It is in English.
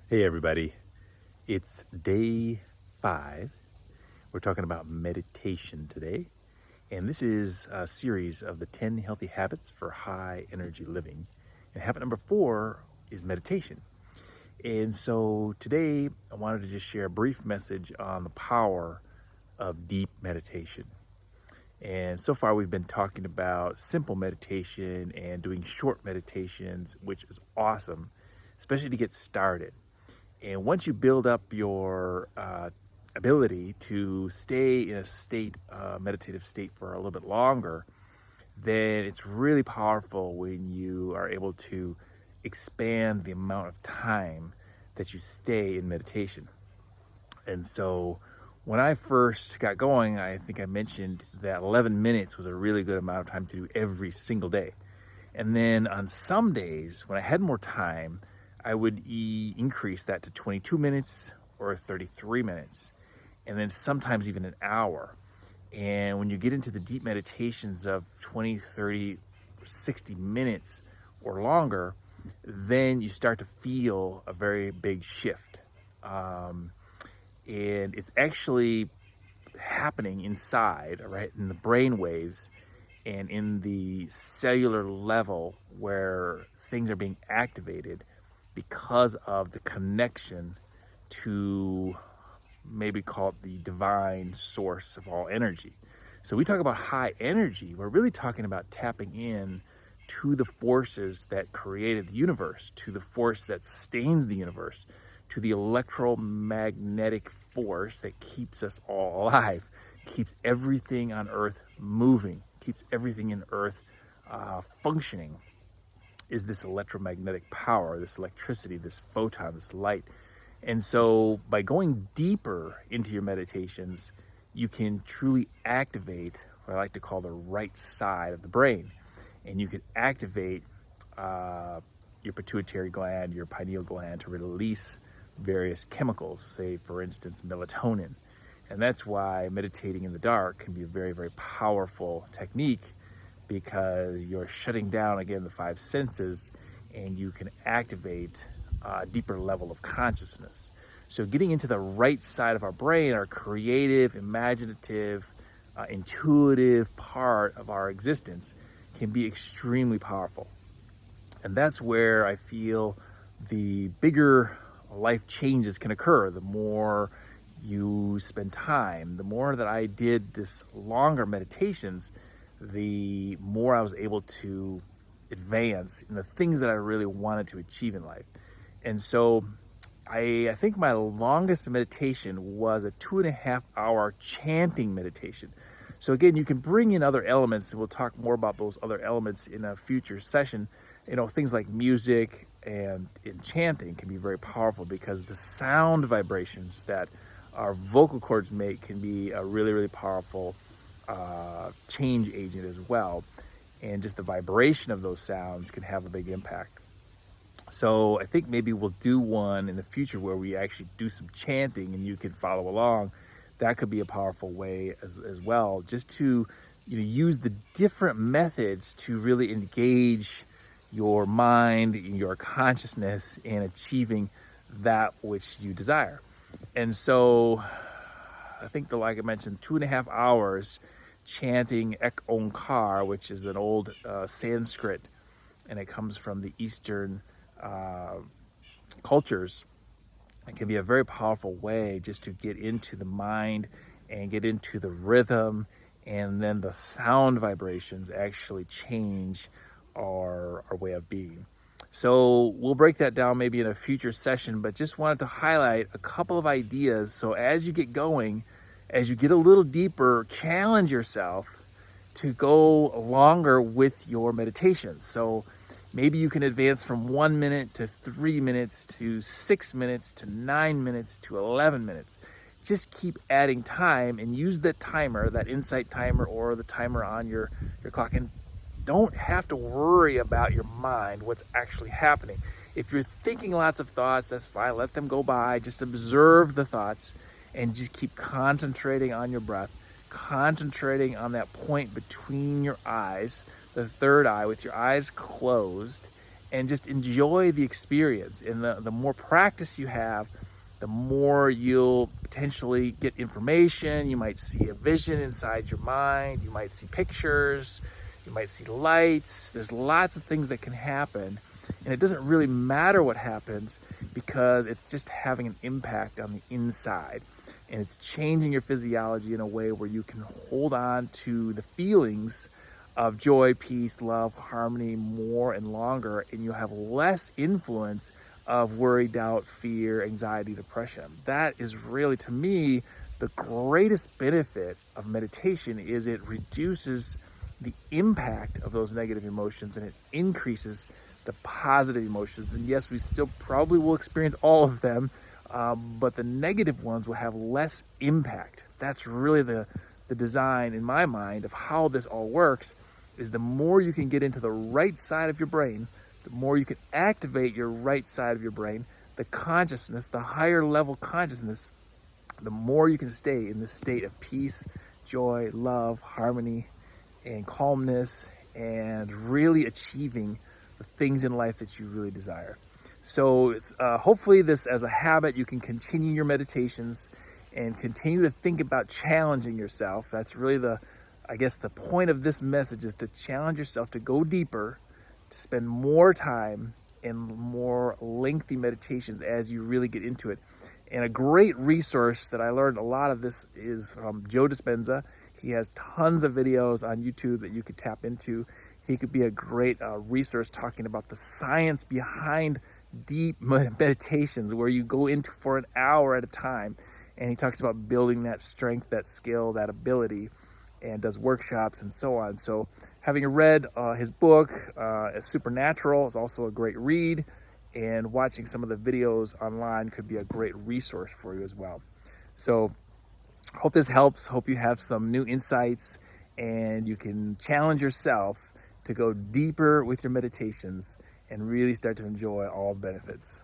Hey everybody, it's day 5. We're talking about meditation today, and this is a series of the 10 healthy habits for high energy living. And habit number 4 is meditation. And so today I wanted to just share a brief message on the power of deep meditation. And so far we've been talking about simple meditation and doing short meditations, which is awesome, especially to get started. And once you build up your ability to stay in a meditative state for a little bit longer, then it's really powerful when you are able to expand the amount of time that you stay in meditation. And so when I first got going, I think I mentioned that 11 minutes was a really good amount of time to do every single day. And then on some days, when I had more time, I would increase that to 22 minutes or 33 minutes, and then sometimes even an hour. And when you get into the deep meditations of 20, 30, 60 minutes or longer, then you start to feel a very big shift. And it's actually happening inside, right, in the brain waves and in the cellular level where things are being activated because of the connection to, maybe call it, the divine source of all energy. So we talk about high energy, we're really talking about tapping in to the forces that created the universe, to the force that sustains the universe, to the electromagnetic force that keeps us all alive, keeps everything on Earth moving, keeps everything in Earth functioning, is this electromagnetic power, this electricity, this photon, this light. And so by going deeper into your meditations, you can truly activate what I like to call the right side of the brain. And you can activate your pituitary gland, your pineal gland, to release various chemicals, say, for instance, melatonin. And that's why meditating in the dark can be a very, very powerful technique, because you're shutting down, again, the 5 senses, and you can activate a deeper level of consciousness. So getting into the right side of our brain, our creative, imaginative, intuitive part of our existence, can be extremely powerful. And that's where I feel the bigger life changes can occur. The more you spend time, the more that I did this longer meditations, the more I was able to advance in the things that I really wanted to achieve in life. And so I think my longest meditation was a 2.5-hour chanting meditation. So again, you can bring in other elements, and we'll talk more about those other elements in a future session. Things like music and chanting can be very powerful, because the sound vibrations that our vocal cords make can be a really, really powerful change agent as well. And just the vibration of those sounds can have a big impact. So I think maybe we'll do one in the future where we actually do some chanting and you can follow along. That could be a powerful way as well, just to use the different methods to really engage your mind, your consciousness in achieving that which you desire. And so I think, like I mentioned, 2.5 hours chanting Ek Onkar, which is an old Sanskrit, and it comes from the Eastern cultures. It can be a very powerful way just to get into the mind and get into the rhythm, and then the sound vibrations actually change our way of being. So we'll break that down maybe in a future session, but just wanted to highlight a couple of ideas. So as you get going, as you get a little deeper, challenge yourself to go longer with your meditations. So maybe you can advance from 1 minute to 3 minutes to 6 minutes to 9 minutes to 11 minutes. Just keep adding time and use that timer, that Insight timer or the timer on your clock. And don't have to worry about your mind, what's actually happening. If you're thinking lots of thoughts, that's fine. Let them go by. Just observe the thoughts and just keep concentrating on your breath, concentrating on that point between your eyes, the third eye, with your eyes closed, and just enjoy the experience. And the more practice you have, the more you'll potentially get information. You might see a vision inside your mind. You might see pictures. You might see lights. There's lots of things that can happen. And it doesn't really matter what happens because it's just having an impact on the inside. And it's changing your physiology in a way where you can hold on to the feelings of joy, peace, love, harmony more and longer. And you'll have less influence of worry, doubt, fear, anxiety, depression. That is really, to me, the greatest benefit of meditation is it reduces the impact of those negative emotions and it increases the positive emotions. And yes, we still probably will experience all of them, but the negative ones will have less impact. That's really the design in my mind of how this all works, is the more you can get into the right side of your brain, the more you can activate your right side of your brain, the consciousness, the higher level consciousness, the more you can stay in this state of peace, joy, love, harmony, and calmness, and really achieving the things in life that you really desire. So hopefully this, as a habit, you can continue your meditations and continue to think about challenging yourself. That's really I guess the point of this message is to challenge yourself to go deeper, to spend more time in more lengthy meditations as you really get into it. And a great resource that I learned a lot of this is from Joe Dispenza. He has tons of videos on YouTube that you could tap into. He could be a great resource talking about the science behind deep meditations where you go into for an hour at a time. And he talks about building that strength, that skill, that ability, and does workshops and so on. So having read his book, Supernatural, is also a great read, and watching some of the videos online could be a great resource for you as well. So hope this helps. Hope you have some new insights and you can challenge yourself to go deeper with your meditations and really start to enjoy all the benefits.